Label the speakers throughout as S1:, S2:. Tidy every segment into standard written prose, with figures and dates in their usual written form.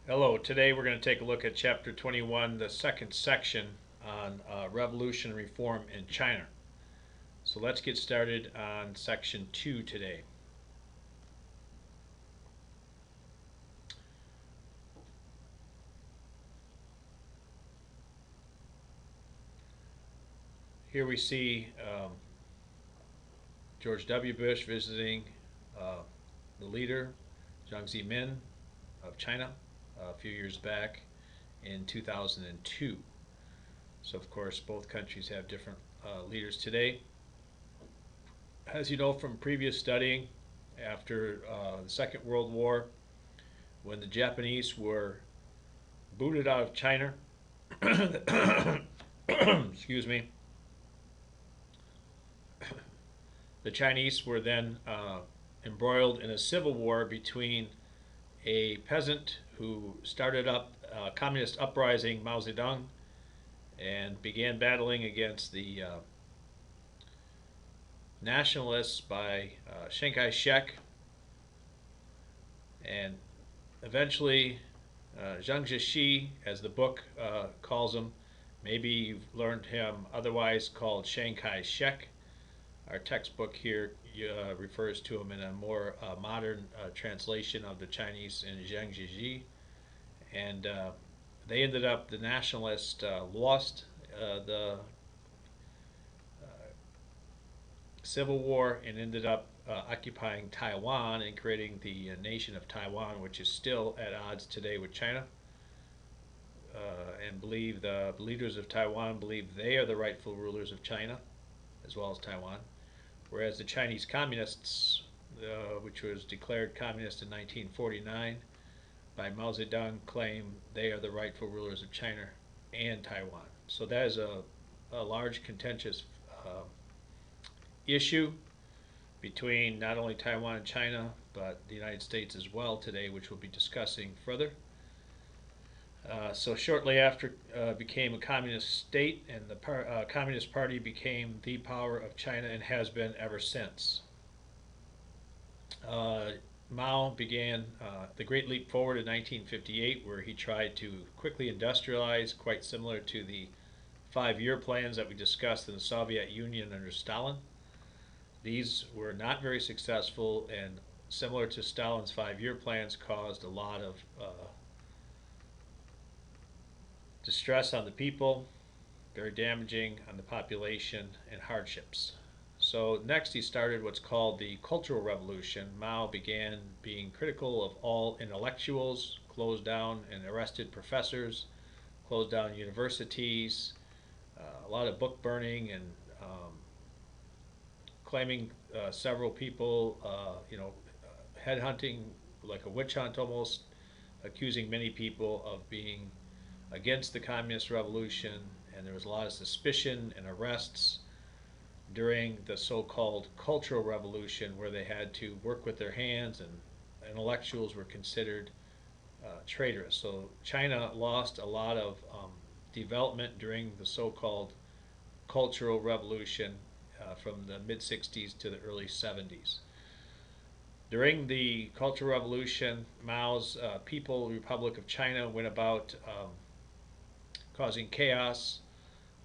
S1: Hello, today we're going to take a look at Chapter 21, the second section on revolution and reform in China. So let's get started on Section 2 today. Here we see George W. Bush visiting uh, the leader, Jiang Zemin of China, a few years back in 2002. So, of course, both countries have different leaders today. As you know from previous studying, after the Second World War, when the Japanese were booted out of China, excuse me, the Chinese were then embroiled in a civil war between a peasant who started up a communist uprising, Mao Zedong, and began battling against the nationalists by Chiang Kai shek, and eventually Zhang Zhishi, as the book calls him. Maybe you've learned him otherwise called Chiang Kai shek. Our textbook here refers to him in a more modern translation of the Chinese in Zhang Zhishi. And they ended up, the nationalists lost the Civil War and ended up occupying Taiwan and creating the nation of Taiwan, which is still at odds today with China. And believe the leaders of Taiwan believe they are the rightful rulers of China, as well as Taiwan. Whereas the Chinese Communists, which was declared communist in 1949 by Mao Zedong, claim they are the rightful rulers of China and Taiwan. So that is a large contentious issue between not only Taiwan and China, but the United States as well today, which we'll be discussing further. So shortly after became a communist state, and the Communist Party became the power of China and has been ever since. Uh, Mao began the Great Leap Forward in 1958, where he tried to quickly industrialize, quite similar to the 5-year plans that we discussed in the Soviet Union under Stalin. These were not very successful, and similar to Stalin's 5-year plans, caused a lot of distress on the people, very damaging on the population, and hardships. So next he started what's called the Cultural Revolution. Mao began being critical of all intellectuals, closed down and arrested professors, closed down universities, a lot of book burning, and claiming several people, headhunting, like a witch hunt almost, accusing many people of being against the communist revolution, and there was a lot of suspicion and arrests during the so-called Cultural Revolution, where they had to work with their hands, and intellectuals were considered traitorous. So China lost a lot of development during the so-called Cultural Revolution from the mid 60s to the early 70s. During the Cultural Revolution, Mao's People Republic of China went about causing chaos,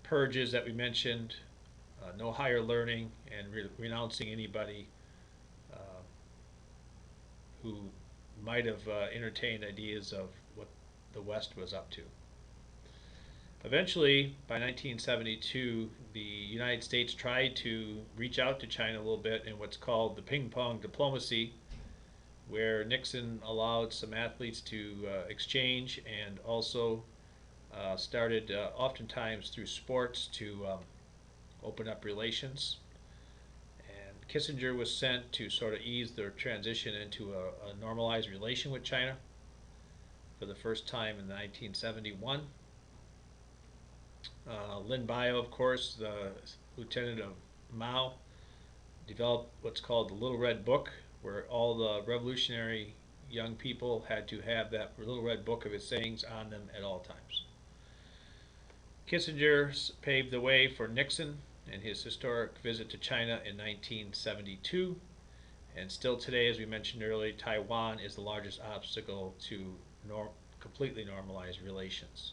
S1: purges that we mentioned, no higher learning, and renouncing anybody who might have entertained ideas of what the West was up to. Eventually, by 1972, the United States tried to reach out to China a little bit in what's called the ping pong diplomacy, where Nixon allowed some athletes to exchange, and also started oftentimes through sports to open up relations. And Kissinger was sent to sort of ease their transition into a normalized relation with China for the first time in 1971. Lin Biao, of course, the lieutenant of Mao, developed what's called the Little Red Book, where all the revolutionary young people had to have that Little Red Book of his sayings on them at all times. Kissinger paved the way for Nixon in his historic visit to China in 1972. And still today, as we mentioned earlier, Taiwan is the largest obstacle to completely normalized relations.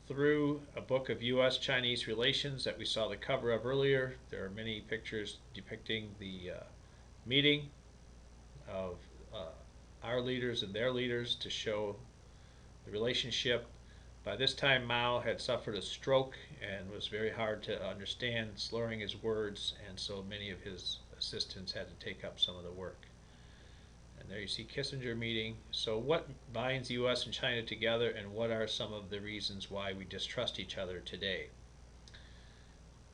S1: Through a book of U.S.-Chinese relations that we saw the cover of earlier, there are many pictures depicting the meeting of our leaders and their leaders to show the relationship. By this time, Mao had suffered a stroke and was very hard to understand, slurring his words, and so many of his assistants had to take up some of the work. And there you see Kissinger meeting. So what binds the U.S. and China together, and what are some of the reasons why we distrust each other today?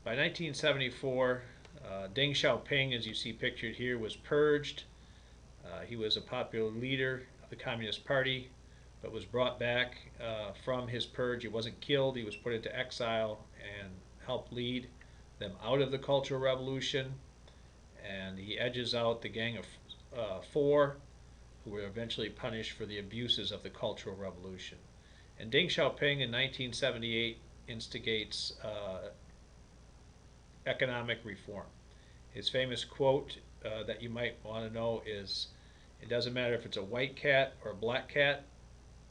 S1: By 1974, Deng Xiaoping, as you see pictured here, was purged. He was a popular leader of the Communist Party, but was brought back from his purge. He wasn't killed. He was put into exile and helped lead them out of the Cultural Revolution. And he edges out the Gang of Four, who were eventually punished for the abuses of the Cultural Revolution. And Deng Xiaoping in 1978 instigates economic reform. His famous quote that you might want to know is, "It doesn't matter if it's a white cat or a black cat.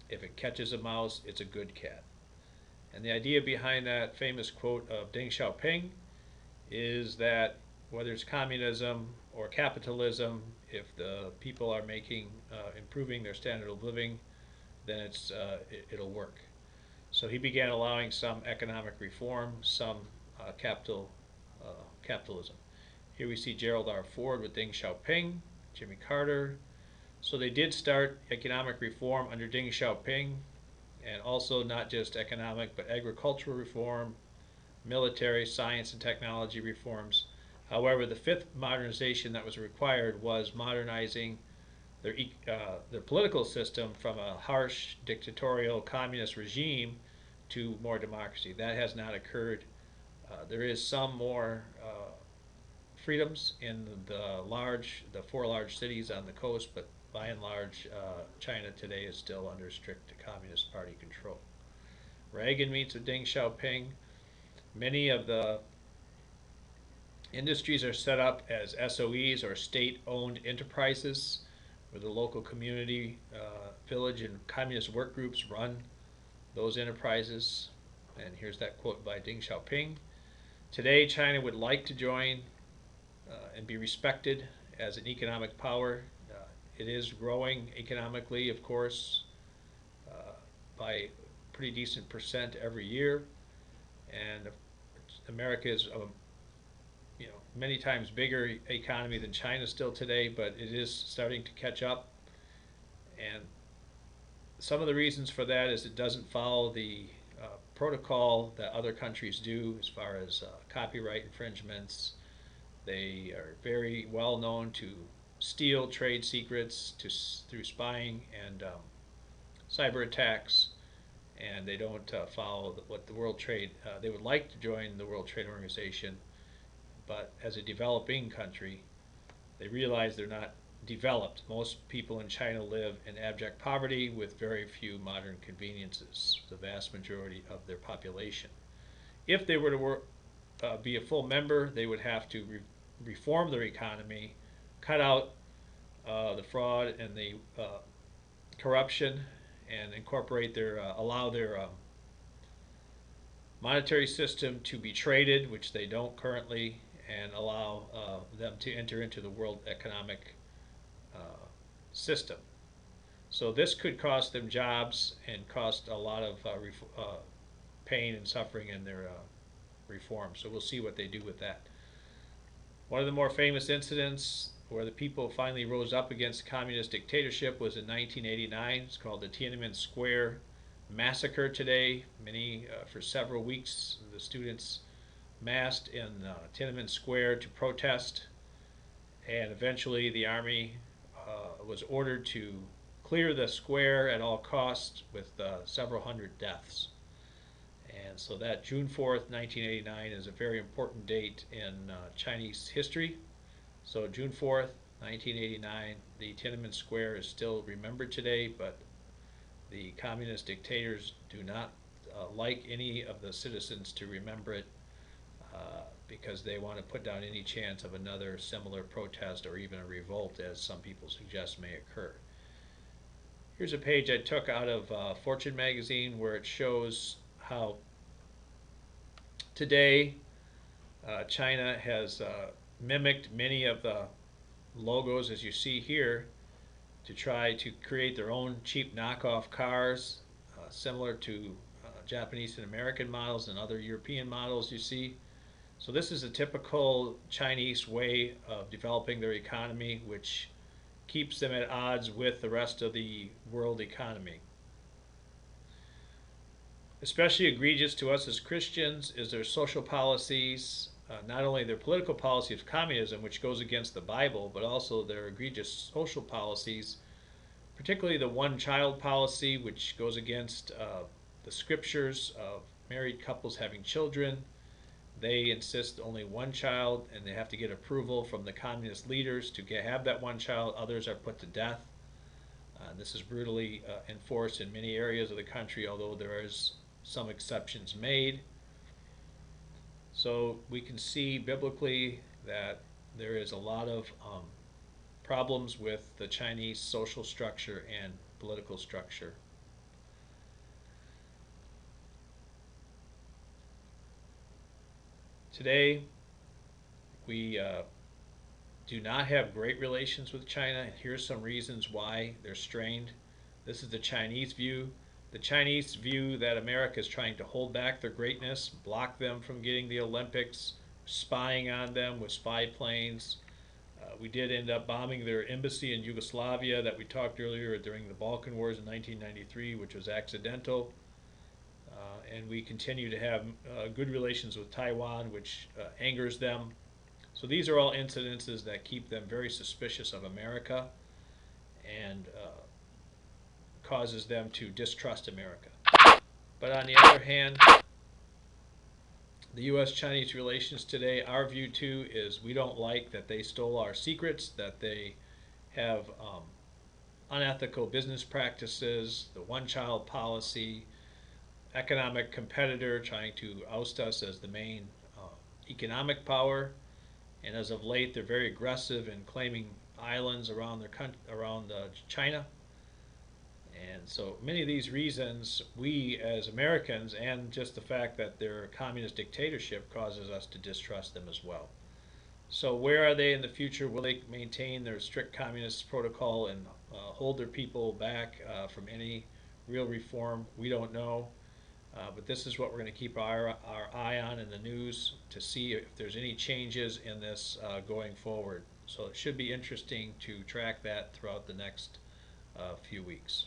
S1: If it catches a mouse, it's a good cat." And the idea behind that famous quote of Deng Xiaoping is that whether it's communism or capitalism, if the people are improving their standard of living, then it'll work. So he began allowing some economic reform, some capitalism. Here we see Gerald R. Ford with Deng Xiaoping, Jimmy Carter. So they did start economic reform under Deng Xiaoping, and also not just economic, but agricultural reform, military, science, and technology reforms. However, the fifth modernization that was required was modernizing their political system from a harsh, dictatorial, communist regime to more democracy. That has not occurred. There is some more freedoms in the four large cities on the coast, but by and large, China today is still under strict Communist Party control. Reagan meets with Deng Xiaoping. Many of the industries are set up as SOEs, or state-owned enterprises, where the local community, village, and communist work groups run those enterprises. And here's that quote by Deng Xiaoping. "Today, China would like to join and be respected as an economic power. It is growing economically, of course, by a pretty decent percent every year, and America is many times bigger economy than China still today, but it is starting to catch up. And some of the reasons for that is it doesn't follow the protocol that other countries do as far as copyright infringements. They are very well known to steal trade secrets through spying and cyber attacks, and they don't follow what the World Trade. They would like to join the World Trade Organization, but as a developing country, they realize they're not developed. Most people in China live in abject poverty with very few modern conveniences, the vast majority of their population. If they were to be a full member, they would have to reform their economy, cut out the fraud and the corruption, and incorporate allow their monetary system to be traded, which they don't currently, and allow them to enter into the world economic system. So this could cost them jobs and cost a lot of pain and suffering in their reform. So we'll see what they do with that. One of the more famous incidents where the people finally rose up against communist dictatorship was in 1989. It's called the Tiananmen Square Massacre today. For several weeks, the students massed in Tiananmen Square to protest, and eventually the army was ordered to clear the square at all costs, with several hundred deaths. And so that June 4th, 1989 is a very important date in Chinese history. So June 4th, 1989, the Tiananmen Square is still remembered today, but the communist dictators do not like any of the citizens to remember it because they want to put down any chance of another similar protest or even a revolt, as some people suggest may occur. Here's a page I took out of Fortune magazine where it shows how today China has mimicked many of the logos as you see here to try to create their own cheap knockoff cars similar to Japanese and American models and other European models you see. So this is a typical Chinese way of developing their economy, which keeps them at odds with the rest of the world economy. Especially egregious to us as Christians is their social policies, not only their political policy of communism, which goes against the Bible, but also their egregious social policies, particularly the one-child policy, which goes against the scriptures of married couples having children. They insist only one child, and they have to get approval from the communist leaders to have that one child. Others are put to death. This is brutally enforced in many areas of the country, although there is some exceptions made. So we can see biblically that there is a lot of problems with the Chinese social structure and political structure. Today, we do not have great relations with China. Here's some reasons why they're strained. This is the Chinese view. The Chinese view that America is trying to hold back their greatness, block them from getting the Olympics, spying on them with spy planes. We did end up bombing their embassy in Yugoslavia that we talked earlier during the Balkan Wars in 1993, which was accidental. And we continue to have good relations with Taiwan, which angers them. So these are all incidences that keep them very suspicious of America and causes them to distrust America. But on the other hand, the U.S.-Chinese relations today, our view too is we don't like that they stole our secrets, that they have unethical business practices, the one-child policy, economic competitor trying to oust us as the main economic power, and as of late they're very aggressive in claiming islands around China. And so many of these reasons, we as Americans, and just the fact that they're a communist dictatorship, causes us to distrust them as well. So where are they in the future? Will they maintain their strict communist protocol and hold their people back from any real reform? We don't know. But this is what we're going to keep our eye on in the news to see if there's any changes in this going forward. So it should be interesting to track that throughout the next few weeks.